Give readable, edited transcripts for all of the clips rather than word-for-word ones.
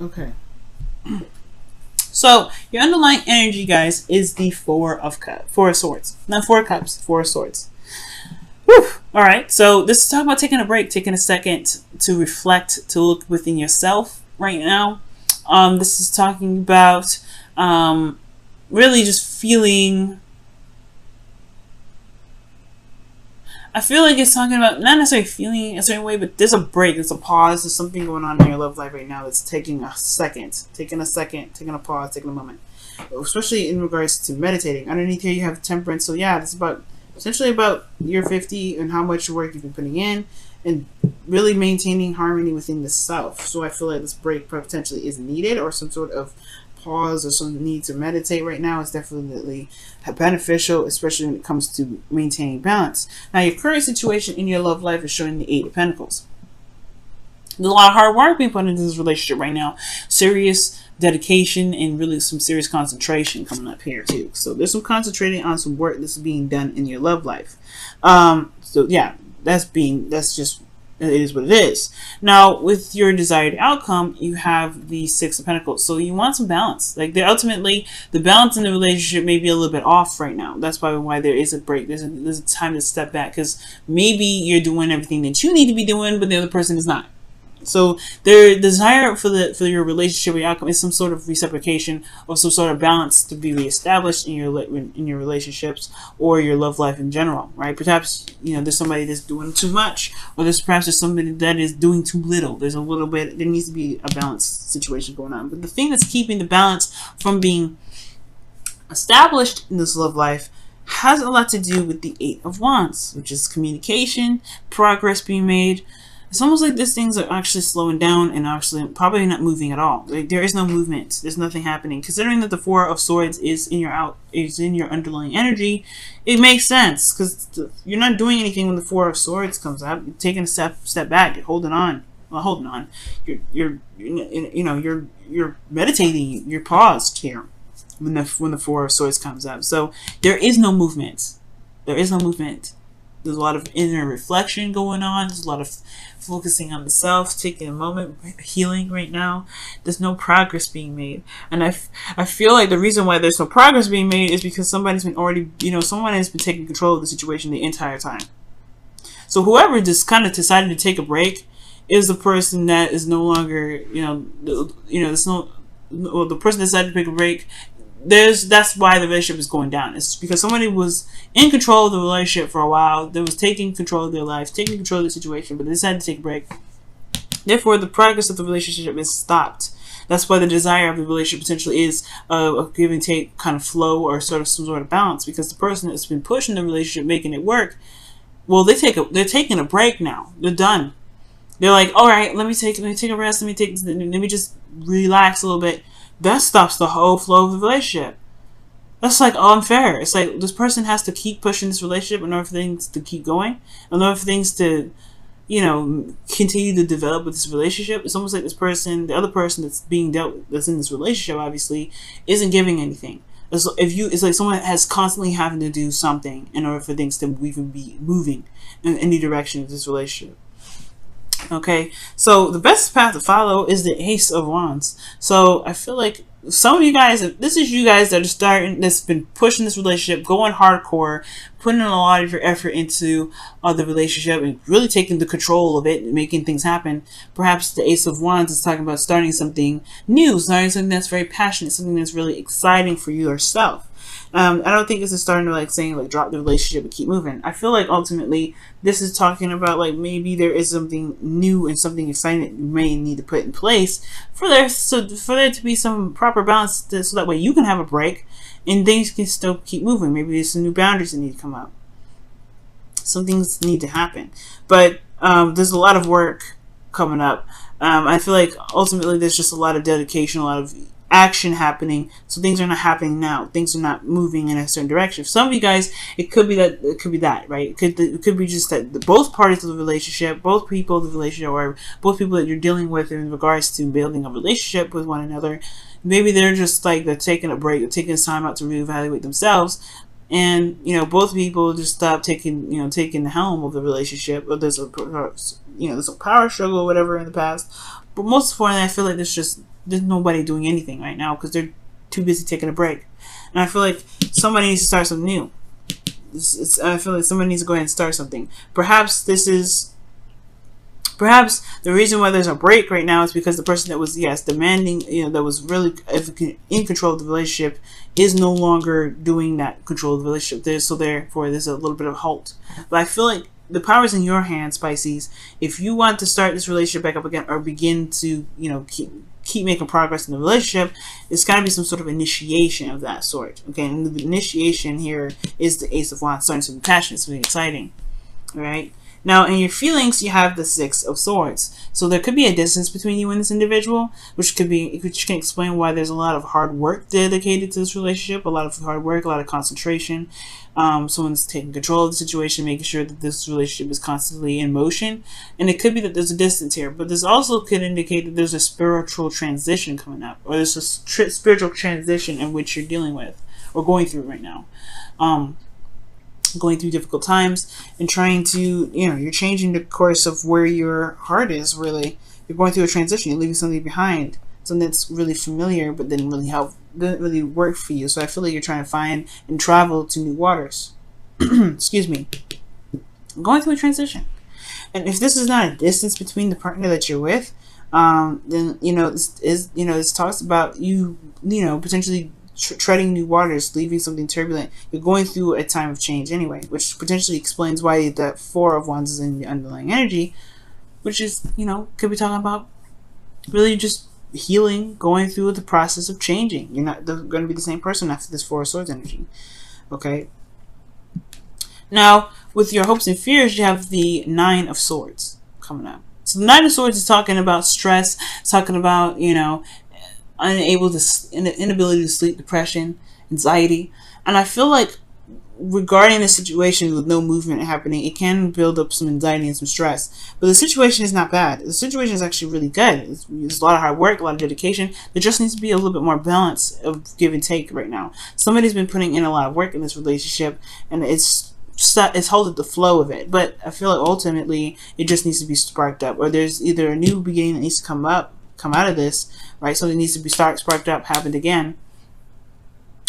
Okay. So your underlying energy, guys, is the Four of Swords, not Four of Cups, Four of Swords. Whew. All right. So this is talking about taking a break, taking a second to reflect, to look within yourself right now. This is talking about really just feeling. I feel like it's talking about not necessarily feeling a certain way, but there's a break, there's a pause, there's something going on in your love life right now that's taking a second, taking a pause, taking a moment. Especially in regards to meditating. Underneath here you have temperance, so yeah, it's about essentially about your 50 and how much work you've been putting in and really maintaining harmony within the self. So I feel like this break potentially is needed, or some sort of pause or some need to meditate right now is definitely beneficial, especially when it comes to maintaining balance. Now, your current situation in your love life is showing the Eight of Pentacles. There's a lot of hard work being put into this relationship right now. Serious dedication and really some serious concentration coming up here too. So there's some concentrating on some work that's being done in your love life. So yeah, that's just, it is what it is. Now, with your desired outcome, you have the Six of Pentacles. So you want some balance. Like, ultimately, the balance in the relationship may be a little bit off right now. That's probably why there is a break. There's a time to step back, because maybe you're doing everything that you need to be doing, but the other person is not. So their desire for your relationship or your outcome is some sort of reciprocation or some sort of balance to be reestablished in your relationships or your love life in general, right? Perhaps there's somebody that's doing too much, or there's somebody that is doing too little. There's a little bit. There needs to be a balanced situation going on. But the thing that's keeping the balance from being established in this love life has a lot to do with the Eight of Wands, which is communication, progress being made. It's almost like these things are actually slowing down and actually probably not moving at all. Like, there is no movement. There's nothing happening. Considering that the Four of Swords is in your underlying energy, it makes sense, because you're not doing anything when the Four of Swords comes up. You're taking a step back. You're holding on. Well, holding on. You're meditating. You're paused here when the Four of Swords comes up. So there is no movement. There is no movement. There's a lot of inner reflection going on. There's a lot of focusing on the self, taking a moment, healing right now. There's no progress being made. And I feel like the reason why there's no progress being made is because someone has been taking control of the situation the entire time. So whoever just kind of decided to take a break is the person that is no longer, the person that decided to take a break. That's why the relationship is going down. It's because somebody was in control of the relationship for a while. They was taking control of their life, taking control of the situation, but they decided to take a break. Therefore, the progress of the relationship is stopped. That's why the desire of the relationship potentially is a give and take kind of flow, or some sort of balance, because the person that's been pushing the relationship, making it work, well, they're taking a break now. They're done. They're like, all right, let me take a rest. Let me just relax a little bit. That stops the whole flow of the relationship. That's like unfair. It's like this person has to keep pushing this relationship in order for things to keep going, in order for things to, continue to develop with this relationship. It's almost like this person, the other person that's in this relationship, obviously, isn't giving anything. It's like someone has constantly having to do something in order for things to even be moving in any direction of this relationship. Okay, so the best path to follow is the Ace of Wands. So I feel like some of you guys, this is you guys that are that's been pushing this relationship, going hardcore, putting in a lot of your effort into the relationship and really taking the control of it and making things happen. Perhaps the Ace of Wands is talking about starting something new, starting something that's very passionate, something that's really exciting for you yourself. I don't think this is starting to saying drop the relationship and keep moving. I feel like ultimately this is talking about maybe there is something new and something exciting that you may need to put in place for there to be some proper balance, so that way you can have a break and things can still keep moving. Maybe there's some new boundaries that need to come up. Some things need to happen, but there's a lot of work coming up. I feel like ultimately there's just a lot of dedication, a lot of action happening, so things are not happening now. Things are not moving in a certain direction. For some of you guys, it could be that, right? It could be just that both parties of the relationship, both people of the relationship, or both people that you're dealing with in regards to building a relationship with one another, maybe they're just they're taking a break, they're taking time out to reevaluate themselves, and both people just stop taking the helm of the relationship, or there's a power struggle or whatever in the past. But most importantly, I feel like there's just there's nobody doing anything right now because they're too busy taking a break. And I feel like somebody needs to start something new. I feel like somebody needs to go ahead and start something. Perhaps the reason why there's a break right now is because the person that was, yes, demanding, that was really in control of the relationship is no longer doing that control of the relationship. So therefore, there's a little bit of halt. But I feel like the power is in your hands, Pisces. If you want to start this relationship back up again or begin to, keep making progress in the relationship, it's got to be some sort of initiation of that sort. Okay, and the initiation here is the Ace of Wands, starting to be passionate, it's really exciting. All right. Now, in your feelings, you have the Six of Swords. So there could be a distance between you and this individual, which can explain why there's a lot of hard work dedicated to this relationship, a lot of hard work, a lot of concentration. Someone's taking control of the situation, making sure that this relationship is constantly in motion. And it could be that there's a distance here, but this also could indicate that there's a spiritual transition coming up, or there's a spiritual transition in which you're dealing with or going through right now. Going through difficult times and trying to, you're changing the course of where your heart is, really. You're going through a transition. You're leaving something behind, something that's really familiar but didn't really work for you. So I feel like you're trying to find and travel to new waters. Excuse me. Going through a transition. And if this is not a distance between the partner that you're with, then, this talks about you, potentially treading new waters, leaving something turbulent. You're going through a time of change anyway, which potentially explains why that Four of Wands is in the underlying energy, which is, could be talking about really just healing, going through the process of changing. You're not going to be the same person after this Four of Swords energy. Okay. Now, with your hopes and fears, you have the Nine of Swords coming up. So the Nine of Swords is talking about stress, it's talking about, inability to sleep, depression, anxiety. And I feel like regarding the situation with no movement happening, it can build up some anxiety and some stress. But the situation is not bad. The situation is actually really good. It's a lot of hard work, a lot of dedication. There just needs to be a little bit more balance of give and take right now. Somebody's been putting in a lot of work in this relationship, and it's halted the flow of it. But I feel like ultimately it just needs to be sparked up, or there's either a new beginning that needs to come out of this, right? Something needs to be sparked up, happened again,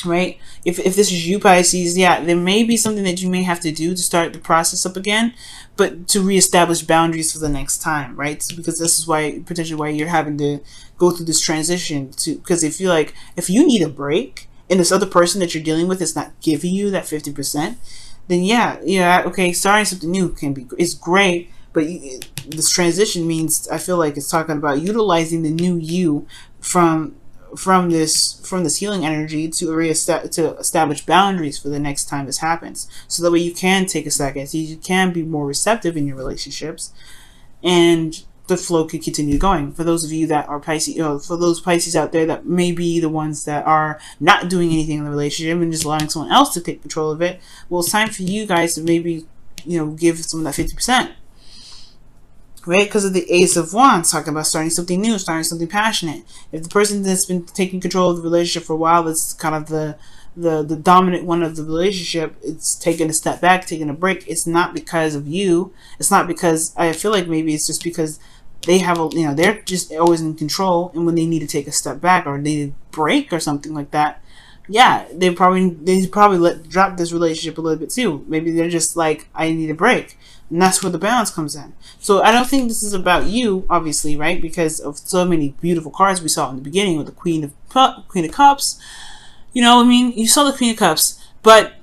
right? If this is you, Pisces, yeah, there may be something that you may have to do to start the process up again, but to reestablish boundaries for the next time, right? Because this is potentially why you're having to go through this transition, because if you need a break and this other person that you're dealing with is not giving you that 50%, then yeah, okay, starting something new is great. But this transition means, I feel like it's talking about utilizing the new you from this healing energy to establish boundaries for the next time this happens. So that way you can take a second, so you can be more receptive in your relationships, and the flow can continue going. For those of you that are Pisces, for those Pisces out there that may be the ones that are not doing anything in the relationship and just allowing someone else to take control of it, well, it's time for you guys to maybe, give some of that 50%. Right? Because of the Ace of Wands, talking about starting something new, starting something passionate. If the person that's been taking control of the relationship for a while, that's kind of the dominant one of the relationship, it's taking a step back, taking a break. It's not because of you. It's not because, I feel like maybe it's just because they have they're just always in control, and when they need to take a step back or they need a break or something like that, yeah, they probably drop this relationship a little bit too. Maybe they're just like, I need a break. And that's where the balance comes in. So I don't think this is about you, obviously, right? Because of so many beautiful cards we saw in the beginning with the Queen of Cups. You saw the Queen of Cups, but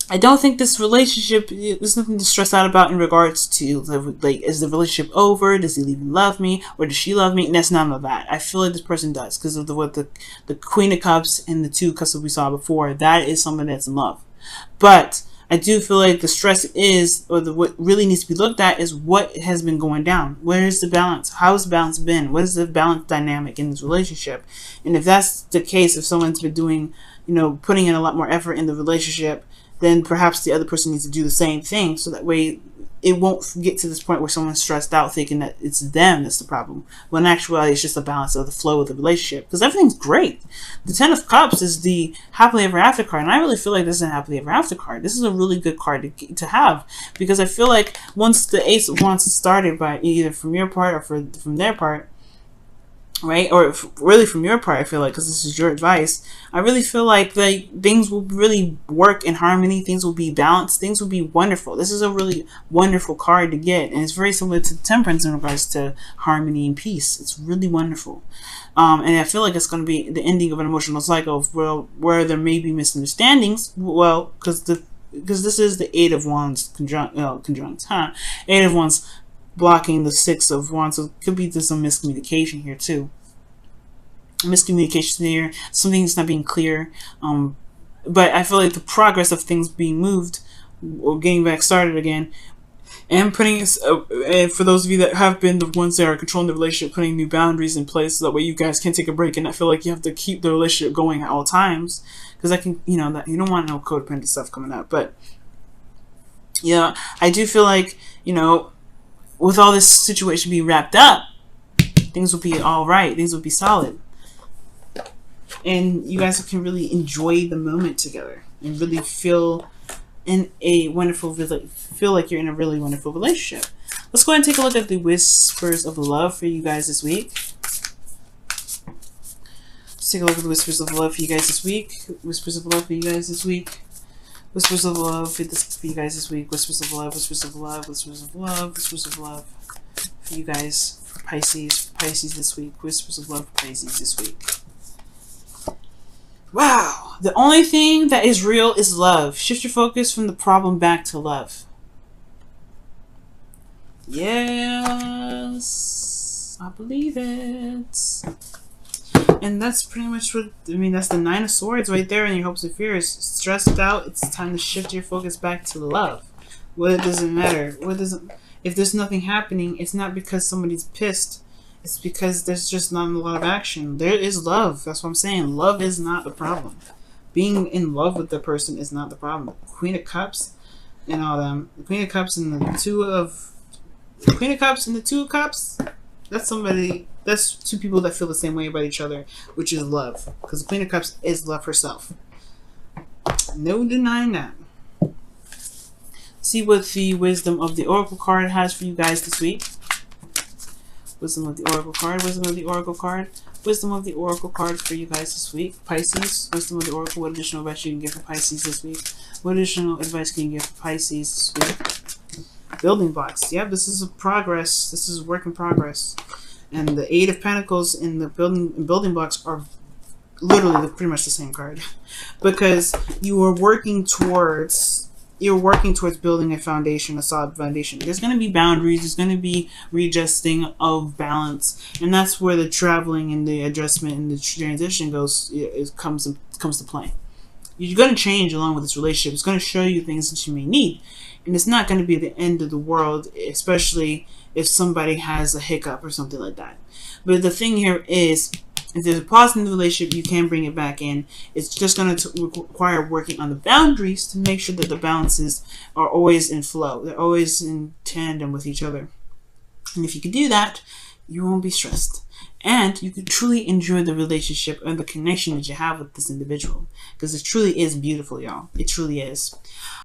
I don't think this relationship, there's nothing to stress out about in regards to, is the relationship over? Does he even love me? Or does she love me? And that's none of that. I feel like this person does, because of what the Queen of Cups and the Two of Cups that we saw before. That is someone that's in love. But I do feel like the stress is, or what really needs to be looked at is what has been going down. Where is the balance? How has the balance been? What is the balance dynamic in this relationship? And if that's the case, if someone's been doing, putting in a lot more effort in the relationship, then perhaps the other person needs to do the same thing. So that way it won't get to this point where someone's stressed out thinking that it's them that's the problem. When in actuality, it's just a balance of the flow of the relationship. Because everything's great. The Ten of Cups is the happily ever after card. And I really feel like this is a happily ever after card. This is a really good card to have. Because I feel like once the Ace of Wands started by either from your part or from their part, right? Or really from your part, I feel like, because this is your advice, I really feel like things will really work in harmony. Things will be balanced. Things will be wonderful. This is a really wonderful card to get, and it's very similar to Temperance in regards to harmony and peace. It's really wonderful. And I feel like it's going to be the ending of an emotional cycle where there may be misunderstandings. Well, because this is the Eight of Wands Eight of Wands blocking the Six of Wands, so it could be just some miscommunication here too. Miscommunication here, something's not being clear. But I feel like the progress of things being moved or getting back started again, and putting and for those of you that have been the ones that are controlling the relationship, putting new boundaries in place so that way you guys can take a break and not feel like you have to keep the relationship going at all times, because I can, that you don't want no codependent stuff coming up. But yeah, I do feel like, with all this situation being wrapped up, things will be all right. Things will be solid. And you guys can really enjoy the moment together and really feel like you're in a really wonderful relationship. Let's go ahead and take a look at the whispers of love for you guys this week. Let's take a look at the whispers of love for you guys this week. Whispers of love for you guys this week. Whispers of love for you guys this week. Whispers of love, whispers of love, whispers of love, whispers of love for you guys, for Pisces this week. Whispers of love for Pisces this week. Wow. The only thing that is real is love. Shift your focus from the problem back to love. Yes. I believe it. And that's pretty much that's the Nine of Swords right there in your hopes and fears. Stressed out, it's time to shift your focus back to love. It doesn't matter. If there's nothing happening, it's not because somebody's pissed. It's because there's just not a lot of action. There is love. That's what I'm saying. Love is not the problem. Being in love with the person is not the problem. Queen of Cups and all them. The Queen of Cups and the Two of Cups. That's two people that feel the same way about each other, which is love. Because the Queen of Cups is love herself. No denying that. See what the Wisdom of the Oracle card has for you guys this week. Wisdom of the Oracle card. Wisdom of the Oracle card. Wisdom of the Oracle card for you guys this week. Pisces. Wisdom of the Oracle. What additional advice you can give for Pisces this week? What additional advice can you give for Pisces this week? Building blocks. Yeah, this is a progress. This is a work in progress. And the Eight of Pentacles in the building blocks are literally pretty much the same card. Because you are working towards building a foundation, a solid foundation. There's going to be boundaries. There's going to be readjusting of balance, and that's where the traveling and the adjustment and the transition comes to play. You're going to change along with this relationship. It's going to show you things that you may need, and it's not going to be the end of the world, especially if somebody has a hiccup or something like that. But the thing here is, if there's a pause in the relationship, you can bring it back in. It's just going to require working on the boundaries to make sure that the balances are always in flow. They're always in tandem with each other. And if you can do that, you won't be stressed. And you can truly enjoy the relationship and the connection that you have with this individual. Because it truly is beautiful, y'all. It truly is.